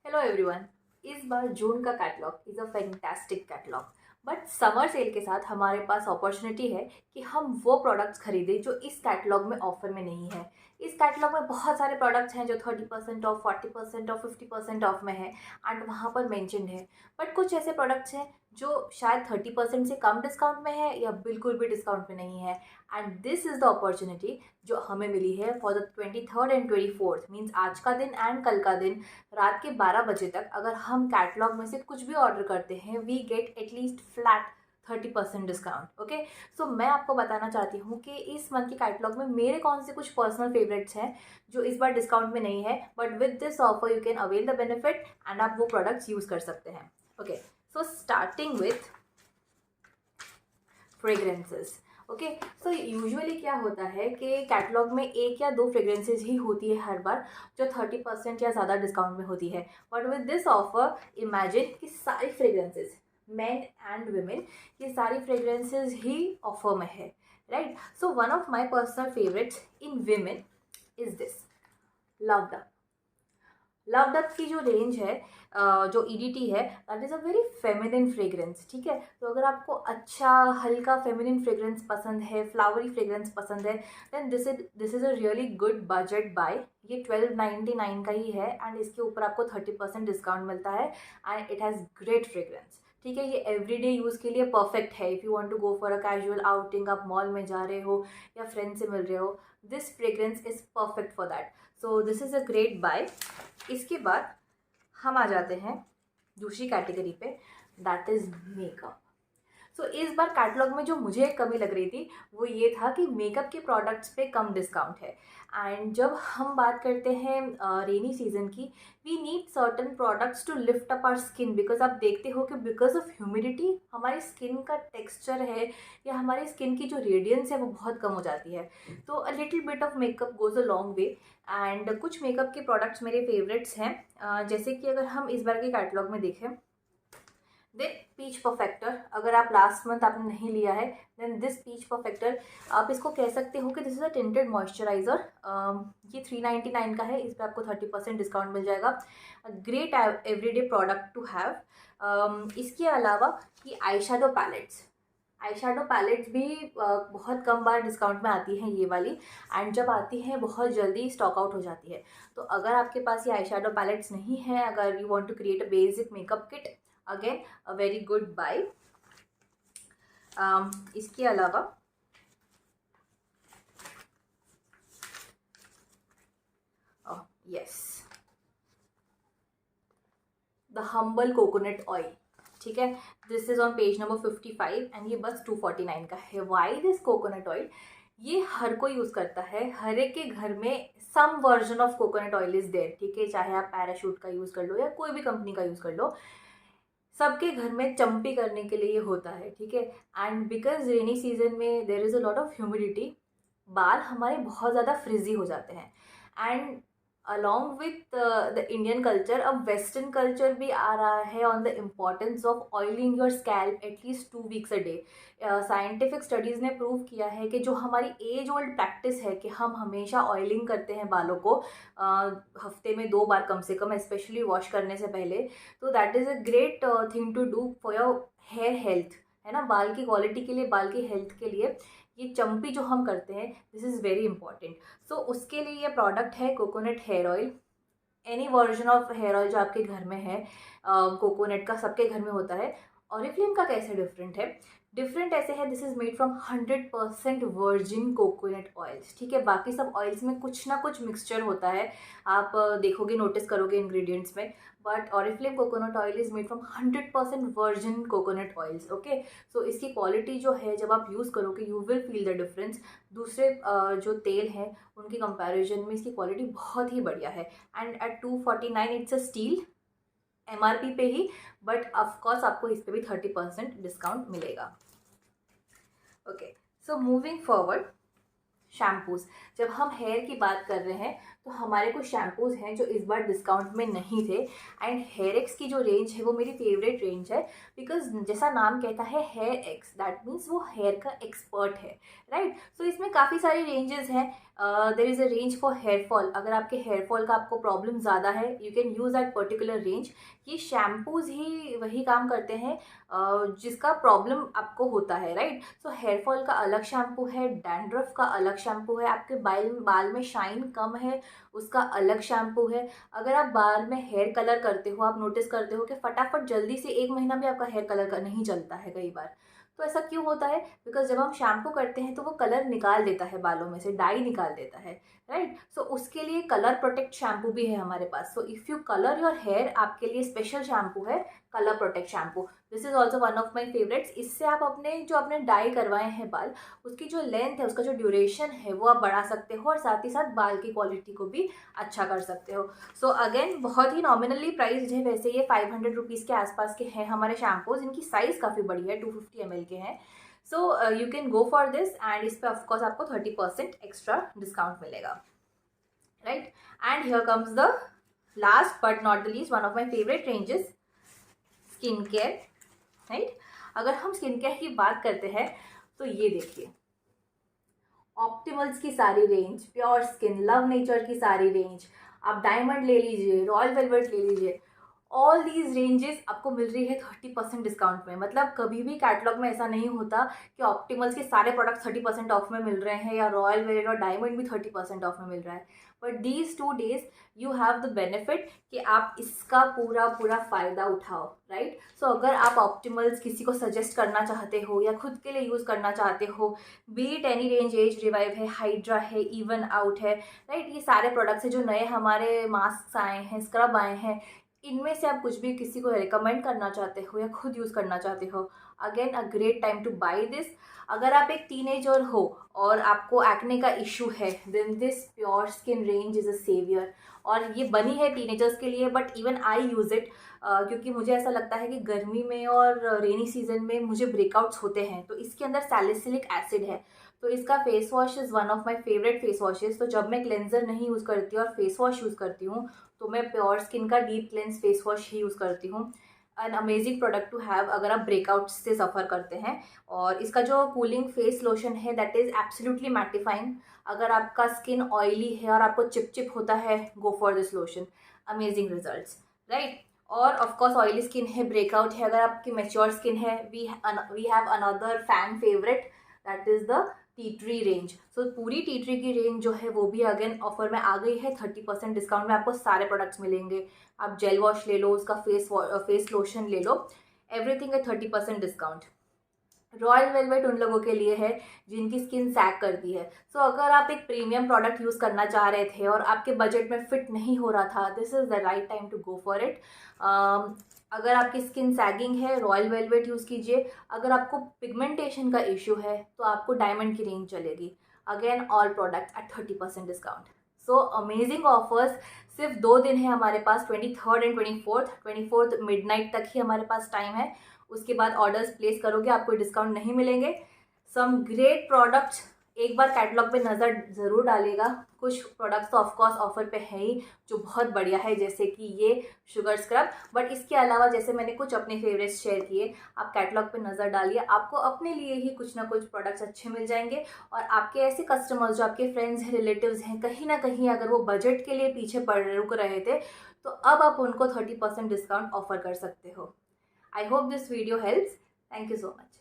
Hello everyone. इस बार जून का catalogue is a fantastic catalogue. But summer sale के साथ हमारे पास अपॉर्चुनिटी है कि हम वो प्रोडक्ट्स खरीदें जो इस कैटलॉग में ऑफर में नहीं है। इस कैटलॉग में बहुत सारे प्रोडक्ट्स हैं जो 30% ऑफ, 40% ऑफ, 50% ऑफ में है एंड वहाँ पर मेंशन्ड है। बट कुछ ऐसे प्रोडक्ट्स हैं जो शायद 30% से कम डिस्काउंट में है या बिल्कुल भी डिस्काउंट में नहीं है। And this is the opportunity जो हमें मिली है for the 23rd and 24th, means आज का दिन एंड कल का दिन रात के 12 बजे तक अगर हम कैटलॉग में से कुछ भी ऑर्डर करते हैं we get at least flat 30% discount. Okay, so मैं आपको बताना चाहती हूँ कि इस मंथ के कैटलॉग में मेरे कौन से कुछ पर्सनल फेवरेट्स हैं जो इस बार डिस्काउंट में नहीं है, but with this offer you can avail the benefit and आप वो प्रोडक्ट्स यूज कर सकते हैं। Okay, so starting with fragrances. Okay, so usually क्या होता है कि कैटलॉग में एक या दो फ्रेग्रेंसेज ही होती है हर बार जो 30% या ज़्यादा डिस्काउंट में होती है। But with this offer imagine कि सारी फ्रेग्रेंसेज, मेन एंड वुमेन, ये सारी फ्रेग्रेंसेज ही ऑफर में है, right. So one of my personal favourites in women is this love Dove. Love dub की जो रेंज है, जो ईडीटी है, that is a very feminine fragrance. ठीक है, तो अगर आपको अच्छा हल्का फेमिनिन फ्रेग्रेंस पसंद है, फ्लावरी फ्रेग्रेंस पसंद है, then this is a really good budget buy. ये 1299 का ही है एंड इसके ऊपर आपको 30% डिस्काउंट मिलता है and it has great fragrance. ठीक है, ये एवरीडे यूज़ के लिए परफेक्ट है। If you want to go for a casual outing, आप मॉल में जा रहे हो या फ्रेंड से मिल रहे हो, this fragrance is perfect for that. So this is a great buy. इसके बाद हम आ जाते हैं दूसरी कैटेगरी पे, दैट इज़ मेकअप। सो इस बार कैटलॉग में जो मुझे एक कमी लग रही थी वो ये था कि मेकअप के प्रोडक्ट्स पे कम डिस्काउंट है। एंड जब हम बात करते हैं रेनी सीजन की, we need certain products to lift up our skin, because आप देखते हो कि बिकॉज ऑफ ह्यूमिडिटी हमारी स्किन का टेक्सचर है या हमारी स्किन की जो रेडियंस है वो बहुत कम हो जाती है। तो a little bit of makeup goes a long way. And कुछ मेकअप के प्रोडक्ट्स मेरे फेवरेट्स हैं, जैसे कि अगर हम इस बार के कैटलॉग में देखें, देन पीच परफेक्टर। अगर आप लास्ट मंथ आपने नहीं लिया है देन दिस पीच परफेक्टर, आप इसको कह सकते हो कि this is a tinted moisturiser. ये 399 का है, इस पर आपको 30% डिस्काउंट मिल जाएगा। Great everyday product to have. इसके अलावा ये आई शेडो पैलेट्स भी बहुत कम बार डिस्काउंट में आती हैं ये वाली, एंड जब आती हैं बहुत जल्दी स्टॉक आउट हो जाती है। तो अगर आपके पास ये आई शेडो पैलेट्स नहीं है, अगर you want to create a basic makeup kit, again a very good buy. इसके अलावा yes, the humble coconut oil. ठीक है, this is on page number 55 and ये बस 249 का है। Why this coconut oil? ये हर कोई यूज़ करता है, हर एक के घर में some version of coconut oil is there. ठीक है, चाहे आप पैराशूट का यूज़ कर लो या कोई भी कंपनी का यूज़ कर लो, सबके घर में चंपी करने के लिए होता है। ठीक है, एंड बिकॉज रेनी सीजन में देर is a lot of humidity, बाल हमारे बहुत ज़्यादा फ्रिजी हो जाते हैं। And along with the Indian culture, अब वेस्टर्न कल्चर भी आ रहा है on the importance of oiling your scalp at least 2 weeks a day. Scientific studies ने प्रूव किया है कि जो हमारी एज ओल्ड प्रैक्टिस है कि हम हमेशा ऑयलिंग करते हैं बालों को, हफ्ते में 2 बार कम से कम, स्पेशली वॉश करने से पहले, तो that is a great thing to do for your hair health, है ना, बाल की क्वालिटी के लिए, बाल की हेल्थ के लिए। ये चंपी जो हम करते हैं, this is very important. So उसके लिए ये प्रोडक्ट है coconut hair oil. Any version of hair oil जो आपके घर में है, कोकोनट का सबके घर में होता है। ऑरिफ्लेम का कैसे डिफरेंट है? डिफरेंट ऐसे है, this is made from 100% virgin coconut oils. ठीक है, बाकी सब ऑयल्स में कुछ ना कुछ मिक्सचर होता है, आप देखोगे, नोटिस करोगे इंग्रेडिएंट्स में, but Oriflame coconut oil is made from 100% virgin coconut oils. Okay, so इसकी क्वालिटी जो है जब आप यूज़ करोगे you will feel the difference. दूसरे जो तेल हैं उनके कंपैरिजन में इसकी क्वालिटी बहुत ही बढ़िया है। And at 249 it's a steal, MRP पे ही, बट ऑफकोर्स आपको इस पे भी 30% डिस्काउंट मिलेगा। Okay, so moving forward, shampoos. जब हम हेयर की बात कर रहे हैं तो हमारे कुछ शैम्पूज़ हैं जो इस बार डिस्काउंट में नहीं थे। एंड हेयर एक्स की जो रेंज है वो मेरी फेवरेट रेंज है, बिकॉज जैसा नाम कहता है हेयर एक्स, दैट मीन्स वो हेयर का एक्सपर्ट है, राइट। सो इसमें काफ़ी सारी रेंजेस हैं। There is a range for hair fall. अगर आपके हेयर फॉल का आपको प्रॉब्लम ज़्यादा है, you can use that particular range. ये शैम्पूज़ ही वही काम करते हैं जिसका प्रॉब्लम आपको होता है, राइट। सो हेयर फॉल का अलग शैम्पू है, डैंड्रफ का अलग शैम्पू है, आपके बाल में शाइन कम है उसका अलग शैम्पू है। अगर आप बाल में हेयर कलर करते हो, आप नोटिस करते हो कि फटाफट जल्दी से 1 महीना भी आपका हेयर कलर का नहीं चलता है कई बार। तो ऐसा क्यों होता है? बिकॉज जब हम शैम्पू करते हैं तो वो कलर निकाल देता है बालों में से, डाई निकाल देता है, राइट। सो उसके लिए कलर प्रोटेक्ट शैम्पू भी है हमारे पास। So if you colour your hair, आपके लिए स्पेशल शैम्पू है colour protect shampoo. This is also one of my favourites. इससे आप अपने डाई करवाए हैं बाल, उसकी जो लेंथ है, उसका जो ड्यूरेशन है वो आप बढ़ा सकते हो और साथ ही साथ बाल की क्वालिटी को भी अच्छा कर सकते हो। सो अगेन बहुत ही नॉमिनली प्राइस्ड है। वैसे ये 500 रुपीज़ के आसपास के हैं हमारे शैम्पूज। इनकी साइज़ काफ़ी बड़ी है, 250 ml के हैं। So you can go for this and इस पर ऑफकोर्स आपको 30% एक्स्ट्रा डिस्काउंट मिलेगा, right. And here comes the last but not the least one of my favourite ranges, skin care, right. अगर हम स्किन केयर की बात करते हैं तो ये देखिए, ऑप्टिमल्स की सारी range, pure skin, love nature की सारी रेंज, आप डायमंड ले लीजिए, रॉयल वेलवेट ले लीजिए, ऑल दीज रेंजेस आपको मिल रही है 30% डिस्काउंट में। मतलब कभी भी कैटलॉग में ऐसा नहीं होता कि ऑप्टिमल्स के सारे प्रोडक्ट्स 30% ऑफ में मिल रहे हैं या रॉयल वेलवेट और डायमंड भी 30% ऑफ में मिल रहा है। But these 2 days you have the benefit कि आप इसका पूरा पूरा फ़ायदा उठाओ, राइट। सो अगर आप ऑप्टिमल्स किसी को सजेस्ट करना चाहते हो या खुद के लिए यूज़ करना चाहते हो, beat any range, age revive है, हाइड्रा है, इवन आउट है, राइट, ये सारे प्रोडक्ट्स हैं जो नए हमारे मास्क आए हैं, स्क्रब आए हैं, इनमें से आप कुछ भी किसी को रिकमेंड करना चाहते हो या खुद यूज़ करना चाहते हो, again a great time two by this. अगर आप एक टीनेजर हो और आपको एक्ने का इशू है, then this pure skin range is a saviour. और ये बनी है टीनेजर्स के लिए, but even I use it क्योंकि मुझे ऐसा लगता है कि गर्मी में और रेनी सीजन में मुझे ब्रेकआउट्स होते हैं। तो इसके अंदर सैलिसिलिक एसिड है, तो इसका face wash is one of my favourite face washes. तो जब मैं क्लेंजर नहीं यूज़ करती और फेस वॉश यूज़ करती हूँ तो मैं प्योर स्किन का डीप क्लेंस फेस वॉश ही यूज़ करती हूँ। An amazing product to have अगर आप ब्रेकआउट से सफ़र करते हैं। और इसका जो कूलिंग फेस लोशन है दैट इज़ एब्सोल्युटली मैटिफाइंग। अगर आपका स्किन ऑयली है और आपको चिप चिप होता है, go for this lotion, amazing results, right. और ऑफकोर्स ऑयली स्किन है, ब्रेकआउट है, अगर आपकी मेच्योर स्किन है, we have another fan favourite that is the tea tree range. So पूरी टी ट्री की रेंज जो है वो भी अगेन ऑफर में आ गई है। 30% डिस्काउंट में आपको सारे प्रोडक्ट्स मिलेंगे। आप जेल वॉश ले लो, उसका फेस लोशन ले लो, एवरीथिंग है 30% डिस्काउंट। रॉयल वेलवेट उन लोगों के लिए है जिनकी स्किन सैग करती है। सो अगर आप एक प्रीमियम प्रोडक्ट यूज़ करना चाह रहे थे और आपके बजट में फिट नहीं हो रहा था, this is the right time to go for it. अगर आपकी स्किन सैगिंग है, रॉयल वेलवेट यूज़ कीजिए। अगर आपको पिगमेंटेशन का इशू है तो आपको डायमंड की रेंज चलेगी। Again all products at 30% discount. So amazing offers. सिर्फ 2 दिन है हमारे पास, 23rd एंड 24th मिडनाइट तक ही हमारे पास टाइम है। उसके बाद ऑर्डर्स प्लेस करोगे आपको डिस्काउंट नहीं मिलेंगे। सम ग्रेट प्रोडक्ट्स, एक बार कैटलॉग पे नज़र ज़रूर डालिएगा। कुछ प्रोडक्ट्स तो ऑफकोर्स ऑफर पे है ही जो बहुत बढ़िया है, जैसे कि ये शुगर स्क्रब। बट इसके अलावा जैसे मैंने कुछ अपने फेवरेट्स शेयर किए, आप कैटलॉग पे नज़र डालिए, आपको अपने लिए ही कुछ ना कुछ प्रोडक्ट्स अच्छे मिल जाएंगे। और आपके ऐसे कस्टमर्स जो आपके फ्रेंड्स हैं, रिलेटिव्स हैं, कहीं ना कहीं अगर वो बजट के लिए पीछे रुक रहे थे, तो अब आप उनको 30% डिस्काउंट ऑफर कर सकते हो। I hope this video helps. Thank you so much.